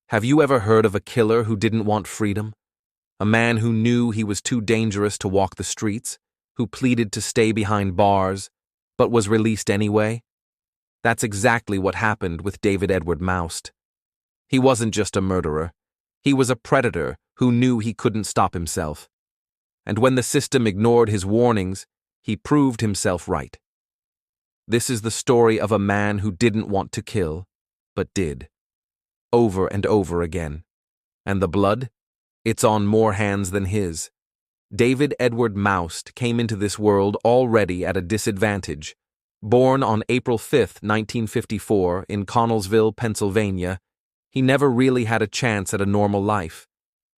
Have you ever heard of a killer who didn't want freedom? A man who knew he was too dangerous to walk the streets, who pleaded to stay behind bars, but was released anyway? That's exactly what happened with David Edward Moust. He wasn't just a murderer. He was a predator who knew he couldn't stop himself. And when the system ignored his warnings, he proved himself right. This is the story of a man who didn't want to kill, but did. Over and over again. And the blood? It's on more hands than his. David Edward Moust came into this world already at a disadvantage. Born on April 5, 1954, in Connellsville, Pennsylvania, he never really had a chance at a normal life.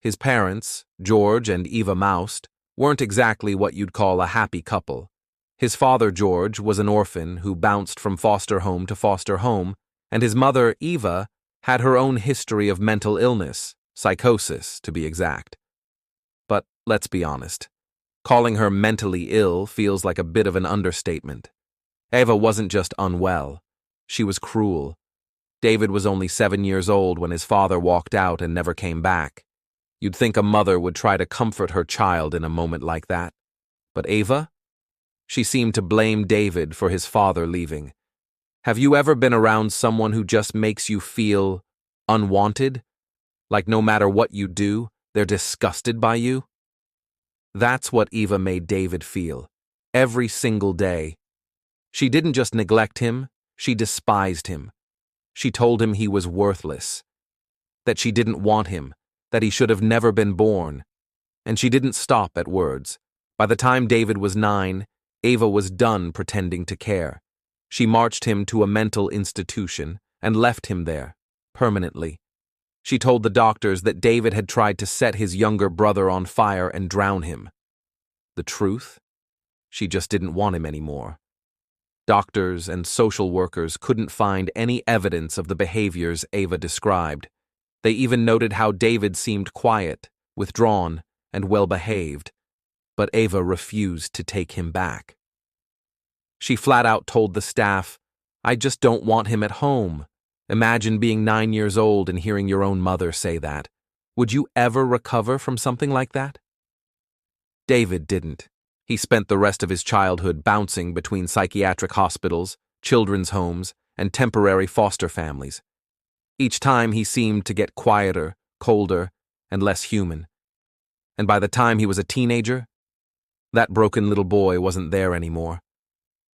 His parents, George and Eva Moust, weren't exactly what you'd call a happy couple. His father, George, was an orphan who bounced from foster home to foster home, and his mother, Eva, had her own history of mental illness, psychosis, to be exact. But let's be honest, calling her mentally ill feels like a bit of an understatement. Eva wasn't just unwell, she was cruel. David was only 7 years old when his father walked out and never came back. You'd think a mother would try to comfort her child in a moment like that. But Eva? She seemed to blame David for his father leaving. Have you ever been around someone who just makes you feel unwanted? Like no matter what you do, they're disgusted by you? That's what Eva made David feel, every single day. She didn't just neglect him, she despised him. She told him he was worthless, that she didn't want him, that he should have never been born. And she didn't stop at words. By the time David was 9, Eva was done pretending to care. She marched him to a mental institution and left him there, permanently. She told the doctors that David had tried to set his younger brother on fire and drown him. The truth? She just didn't want him anymore. Doctors and social workers couldn't find any evidence of the behaviors Eva described. They even noted how David seemed quiet, withdrawn, and well-behaved. But Eva refused to take him back. She flat out told the staff, "I just don't want him at home." Imagine being 9 years old and hearing your own mother say that. Would you ever recover from something like that? David didn't. He spent the rest of his childhood bouncing between psychiatric hospitals, children's homes, and temporary foster families. Each time he seemed to get quieter, colder, and less human. And by the time he was a teenager, that broken little boy wasn't there anymore.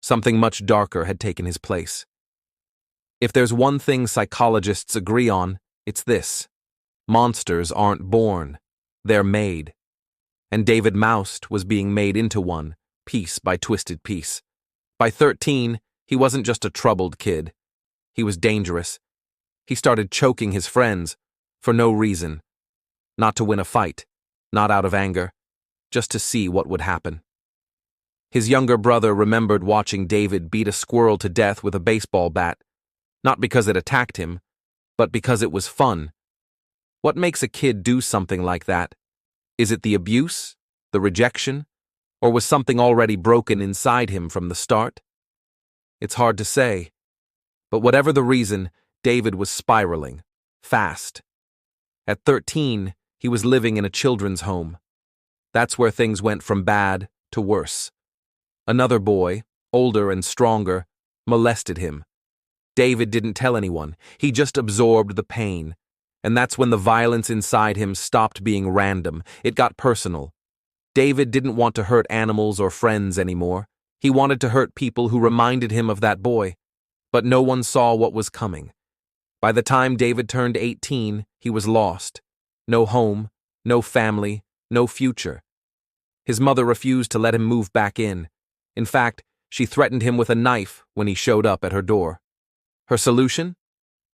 Something much darker had taken his place. If there's one thing psychologists agree on, it's this. Monsters aren't born, they're made. And David Moust was being made into one, piece by twisted piece. By 13, he wasn't just a troubled kid. He was dangerous. He started choking his friends, for no reason. Not to win a fight, not out of anger, just to see what would happen. His younger brother remembered watching David beat a squirrel to death with a baseball bat, not because it attacked him, but because it was fun. What makes a kid do something like that? Is it the abuse, the rejection, or was something already broken inside him from the start? It's hard to say. But whatever the reason, David was spiraling, fast. At 13, he was living in a children's home. That's where things went from bad to worse. Another boy, older and stronger, molested him. David didn't tell anyone, he just absorbed the pain. And that's when the violence inside him stopped being random, it got personal. David didn't want to hurt animals or friends anymore. He wanted to hurt people who reminded him of that boy. But no one saw what was coming. By the time David turned 18, he was lost. No home, no family, no future. His mother refused to let him move back in. In fact, she threatened him with a knife when he showed up at her door. Her solution?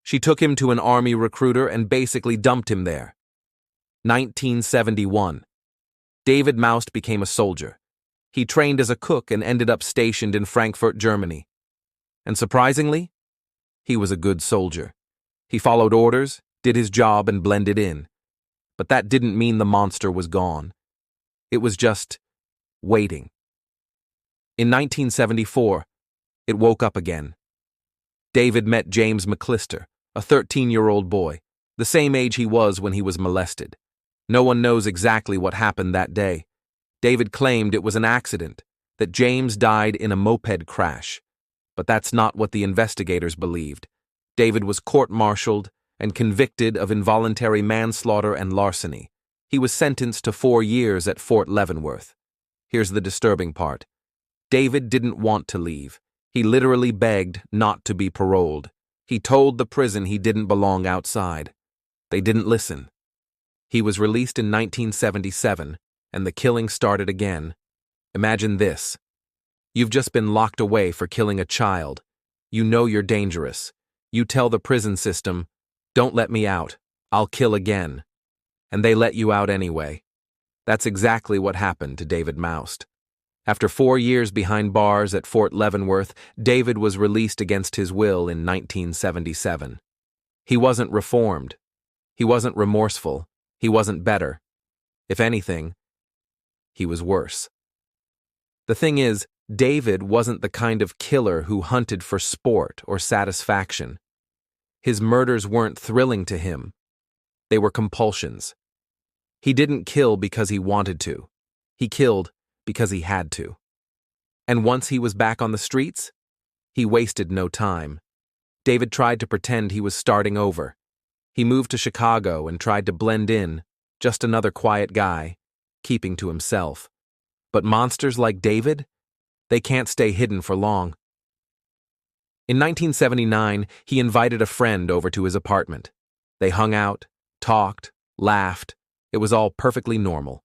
She took him to an army recruiter and basically dumped him there. 1971. David Moust became a soldier. He trained as a cook and ended up stationed in Frankfurt, Germany. And surprisingly, he was a good soldier. He followed orders, did his job, and blended in. But that didn't mean the monster was gone. It was just waiting. In 1974, it woke up again. David met James McClister, a 13-year-old boy, the same age he was when he was molested. No one knows exactly what happened that day. David claimed it was an accident, that James died in a moped crash. But that's not what the investigators believed. David was court-martialed and convicted of involuntary manslaughter and larceny. He was sentenced to 4 years at Fort Leavenworth. Here's the disturbing part. David didn't want to leave. He literally begged not to be paroled. He told the prison he didn't belong outside. They didn't listen. He was released in 1977, and the killing started again. Imagine this. You've just been locked away for killing a child. You know you're dangerous. You tell the prison system, "Don't let me out. I'll kill again." And they let you out anyway. That's exactly what happened to David Moust. After 4 years behind bars at Fort Leavenworth, David was released against his will in 1977. He wasn't reformed. He wasn't remorseful. He wasn't better. If anything, he was worse. The thing is, David wasn't the kind of killer who hunted for sport or satisfaction. His murders weren't thrilling to him. They were compulsions. He didn't kill because he wanted to. He killed because he had to. And once he was back on the streets, he wasted no time. David tried to pretend he was starting over. He moved to Chicago and tried to blend in, just another quiet guy, keeping to himself. But monsters like David, they can't stay hidden for long. In 1979, he invited a friend over to his apartment. They hung out, talked, laughed. It was all perfectly normal.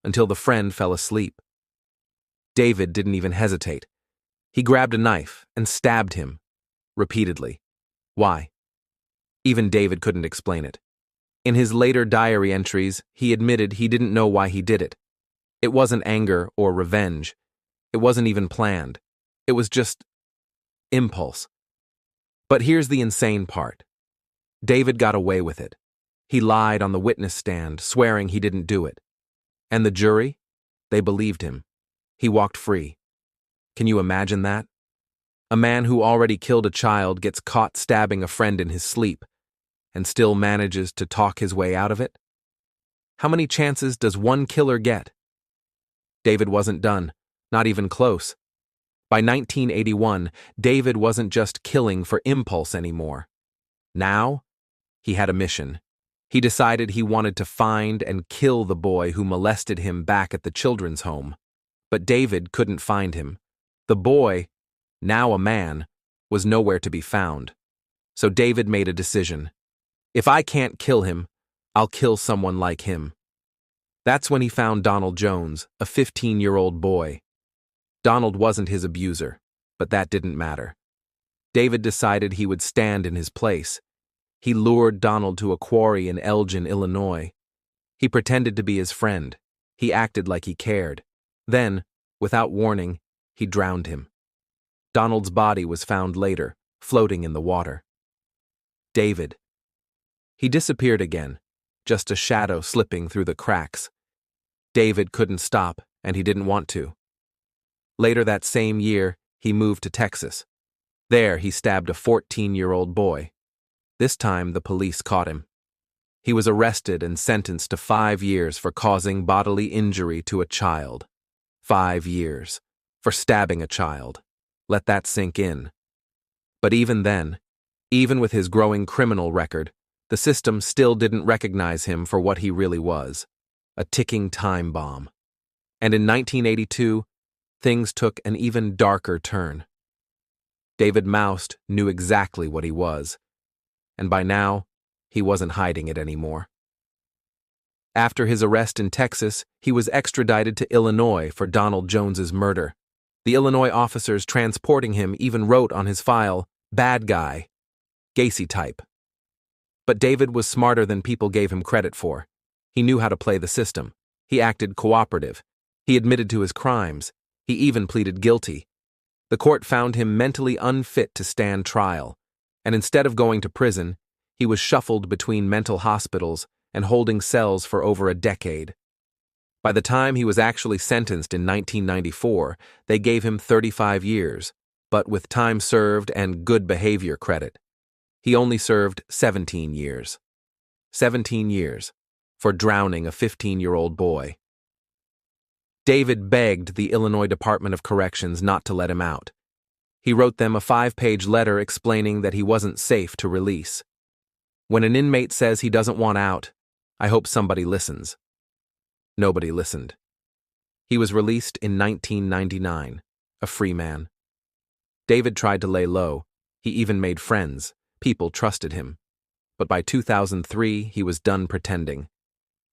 Until the friend fell asleep. David didn't even hesitate. He grabbed a knife and stabbed him, repeatedly. Why? Even David couldn't explain it. In his later diary entries, he admitted he didn't know why he did it. It wasn't anger or revenge. It wasn't even planned. It was just impulse. But here's the insane part. David got away with it. He lied on the witness stand, swearing he didn't do it. And the jury? They believed him. He walked free. Can you imagine that? A man who already killed a child gets caught stabbing a friend in his sleep and still manages to talk his way out of it? How many chances does one killer get? David wasn't done, not even close. By 1981, David wasn't just killing for impulse anymore. Now, he had a mission. He decided he wanted to find and kill the boy who molested him back at the children's home. But David couldn't find him. The boy, now a man, was nowhere to be found. So David made a decision. If I can't kill him, I'll kill someone like him. That's when he found Donald Jones, a 15-year-old boy. Donald wasn't his abuser, but that didn't matter. David decided he would stand in his place. He lured Donald to a quarry in Elgin, Illinois. He pretended to be his friend. He acted like he cared. Then, without warning, he drowned him. Donald's body was found later, floating in the water. David. He disappeared again, just a shadow slipping through the cracks. David couldn't stop, and he didn't want to. Later that same year, he moved to Texas. There, he stabbed a 14-year-old boy. This time, the police caught him. He was arrested and sentenced to 5 years for causing bodily injury to a child. 5 years. For stabbing a child. Let that sink in. But even then, even with his growing criminal record, the system still didn't recognize him for what he really was. A ticking time bomb. And in 1982, things took an even darker turn. David Moust knew exactly what he was. And by now, he wasn't hiding it anymore. After his arrest in Texas, he was extradited to Illinois for Donald Jones's murder. The Illinois officers transporting him even wrote on his file, "Bad guy, Gacy type." But David was smarter than people gave him credit for. He knew how to play the system. He acted cooperative. He admitted to his crimes. He even pleaded guilty. The court found him mentally unfit to stand trial, and instead of going to prison, he was shuffled between mental hospitals and holding cells for over a decade. By the time he was actually sentenced in 1994, they gave him 35 years, but with time served and good behavior credit. He only served 17 years. 17 years, for drowning a 15-year-old boy. David begged the Illinois Department of Corrections not to let him out. He wrote them a 5-page letter explaining that he wasn't safe to release. When an inmate says he doesn't want out, I hope somebody listens. Nobody listened. He was released in 1999, a free man. David tried to lay low. He even made friends. People trusted him. But by 2003, he was done pretending.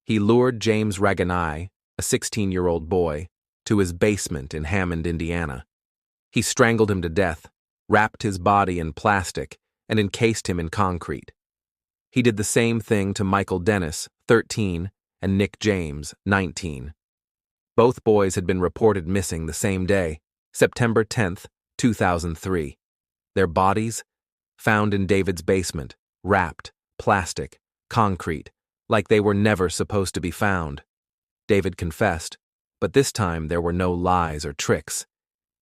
He lured James Raganai, a 16-year-old boy, to his basement in Hammond, Indiana. He strangled him to death, wrapped his body in plastic, and encased him in concrete. He did the same thing to Michael Dennis, 13, and Nick James, 19. Both boys had been reported missing the same day, September 10, 2003. Their bodies? Found in David's basement, wrapped, plastic, concrete, like they were never supposed to be found. David confessed, but this time there were no lies or tricks.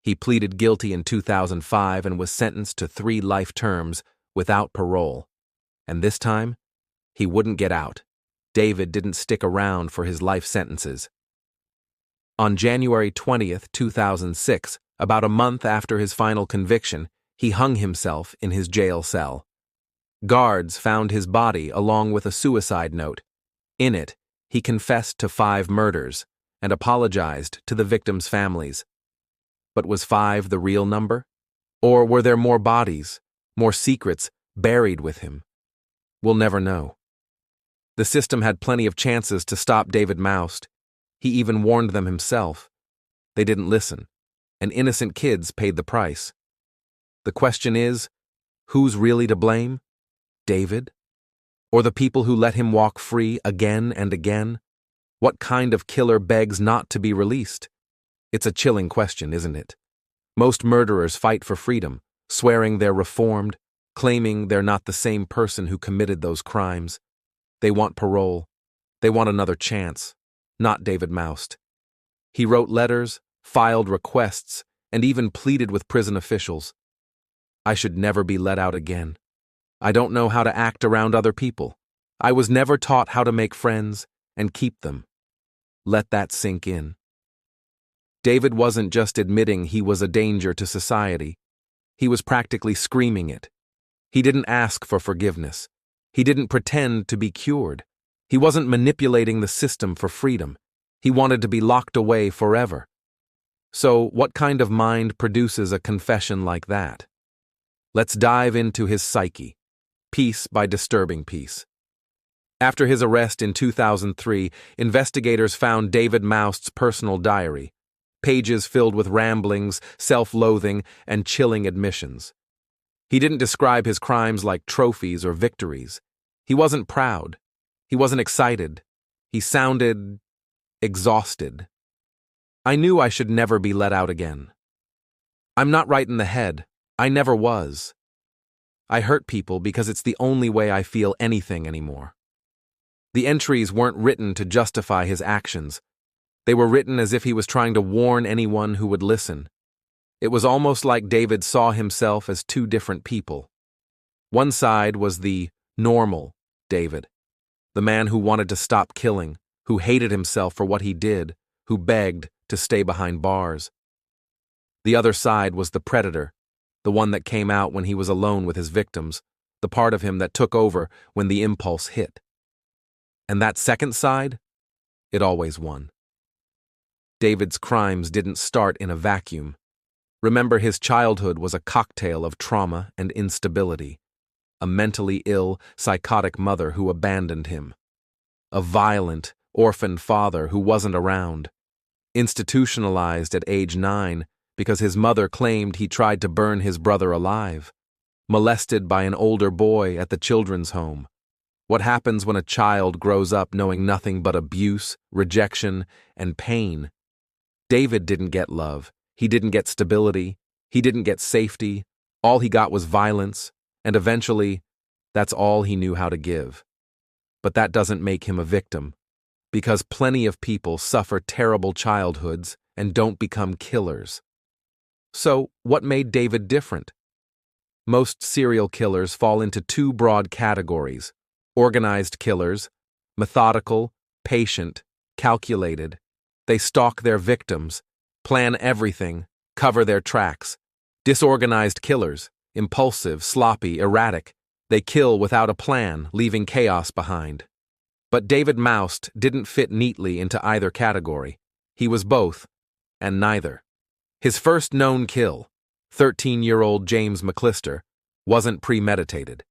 He pleaded guilty in 2005 and was sentenced to 3 life terms without parole. And this time, he wouldn't get out. David didn't stick around for his life sentences. On January 20, 2006, about a month after his final conviction, he hung himself in his jail cell. Guards found his body along with a suicide note. In it, he confessed to 5 murders and apologized to the victims' families. But was 5 the real number? Or were there more bodies, more secrets buried with him? We'll never know. The system had plenty of chances to stop David Moust. He even warned them himself. They didn't listen, and innocent kids paid the price. The question is, who's really to blame? David? Or the people who let him walk free again and again? What kind of killer begs not to be released? It's a chilling question, isn't it? Most murderers fight for freedom, swearing they're reformed, claiming they're not the same person who committed those crimes. They want parole. They want another chance. Not David Moust. He wrote letters, filed requests, and even pleaded with prison officials. I should never be let out again. I don't know how to act around other people. I was never taught how to make friends and keep them. Let that sink in. David wasn't just admitting he was a danger to society. He was practically screaming it. He didn't ask for forgiveness. He didn't pretend to be cured. He wasn't manipulating the system for freedom. He wanted to be locked away forever. So, what kind of mind produces a confession like that? Let's dive into his psyche, piece by disturbing piece. After his arrest in 2003, investigators found David Moust's personal diary, pages filled with ramblings, self-loathing, and chilling admissions. He didn't describe his crimes like trophies or victories. He wasn't proud. He wasn't excited. He sounded exhausted. I knew I should never be let out again. I'm not right in the head. I never was. I hurt people because it's the only way I feel anything anymore. The entries weren't written to justify his actions. They were written as if he was trying to warn anyone who would listen. It was almost like David saw himself as 2 different people. One side was the normal David, the man who wanted to stop killing, who hated himself for what he did, who begged to stay behind bars. The other side was the predator, the one that came out when he was alone with his victims, the part of him that took over when the impulse hit. And that second side, it always won. David's crimes didn't start in a vacuum. Remember, his childhood was a cocktail of trauma and instability. A mentally ill, psychotic mother who abandoned him. A violent, orphaned father who wasn't around. Institutionalized at age 9 because his mother claimed he tried to burn his brother alive. Molested by an older boy at the children's home. What happens when a child grows up knowing nothing but abuse, rejection, and pain? David didn't get love. He didn't get stability. He didn't get safety. All he got was violence, and eventually, that's all he knew how to give. But that doesn't make him a victim, because plenty of people suffer terrible childhoods and don't become killers. So, what made David different? Most serial killers fall into 2 broad categories: Organized killers, methodical, patient, calculated. They stalk their victims, plan everything, cover their tracks. Disorganized killers, impulsive, sloppy, erratic. They kill without a plan, leaving chaos behind. But David Moust didn't fit neatly into either category. He was both, and neither. His first known kill, 13-year-old James McClister, wasn't premeditated.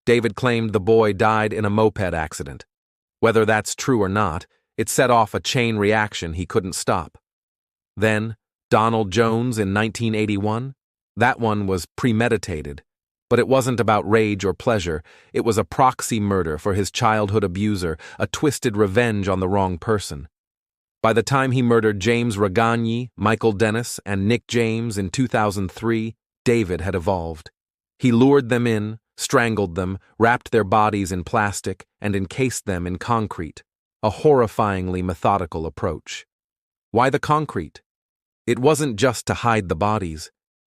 David claimed the boy died in a moped accident. Whether that's true or not, it set off a chain reaction he couldn't stop. Then, Donald Jones in 1981? That one was premeditated. But it wasn't about rage or pleasure. It was a proxy murder for his childhood abuser, a twisted revenge on the wrong person. By the time he murdered James Regagni, Michael Dennis, and Nick James in 2003, David had evolved. He lured them in, strangled them, wrapped their bodies in plastic, and encased them in concrete, a horrifyingly methodical approach. Why the concrete? It wasn't just to hide the bodies.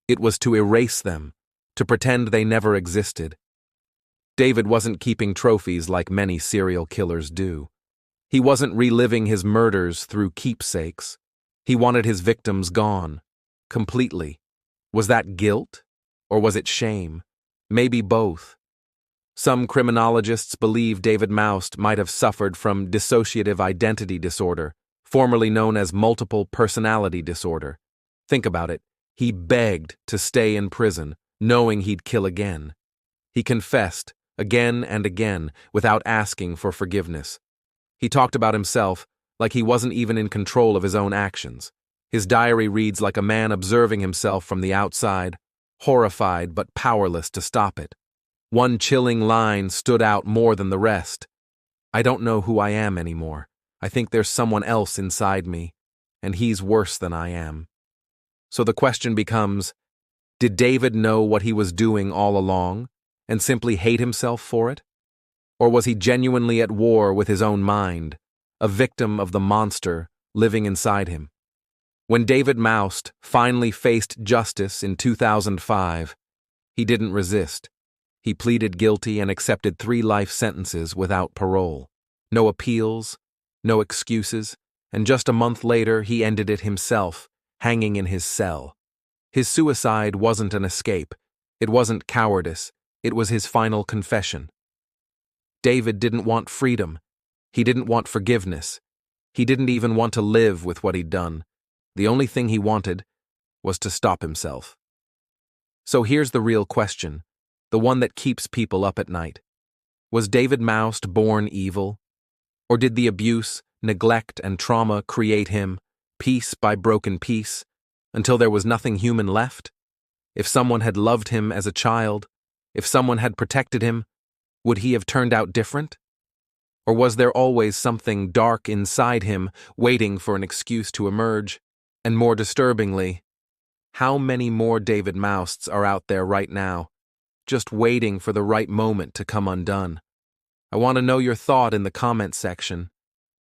It was to erase them, to pretend they never existed. David wasn't keeping trophies like many serial killers do. He wasn't reliving his murders through keepsakes. He wanted his victims gone, completely. Was that guilt? Or was it shame? Maybe both. Some criminologists believe David Moust might have suffered from dissociative identity disorder, formerly known as multiple personality disorder. Think about it. He begged to stay in prison, knowing he'd kill again. He confessed, again and again, without asking for forgiveness. He talked about himself like he wasn't even in control of his own actions. His diary reads like a man observing himself from the outside, horrified but powerless to stop it. One chilling line stood out more than the rest. "I don't know who I am anymore. I think there's someone else inside me, and he's worse than I am." So the question becomes, did David know what he was doing all along, and simply hate himself for it? Or was he genuinely at war with his own mind, a victim of the monster living inside him? When David Moust finally faced justice in 2005, he didn't resist. He pleaded guilty and accepted 3 life sentences without parole. No appeals, no excuses, and just a month later he ended it himself, hanging in his cell. His suicide wasn't an escape. It wasn't cowardice. It was his final confession. David didn't want freedom. He didn't want forgiveness. He didn't even want to live with what he'd done. The only thing he wanted was to stop himself. So here's the real question, the one that keeps people up at night. Was David Moust born evil? Or did the abuse, neglect, and trauma create him, piece by broken piece, until there was nothing human left? If someone had loved him as a child, if someone had protected him, would he have turned out different? Or was there always something dark inside him waiting for an excuse to emerge? And more disturbingly, how many more David Mousts are out there right now, just waiting for the right moment to come undone? I want to know your thought in the comment section.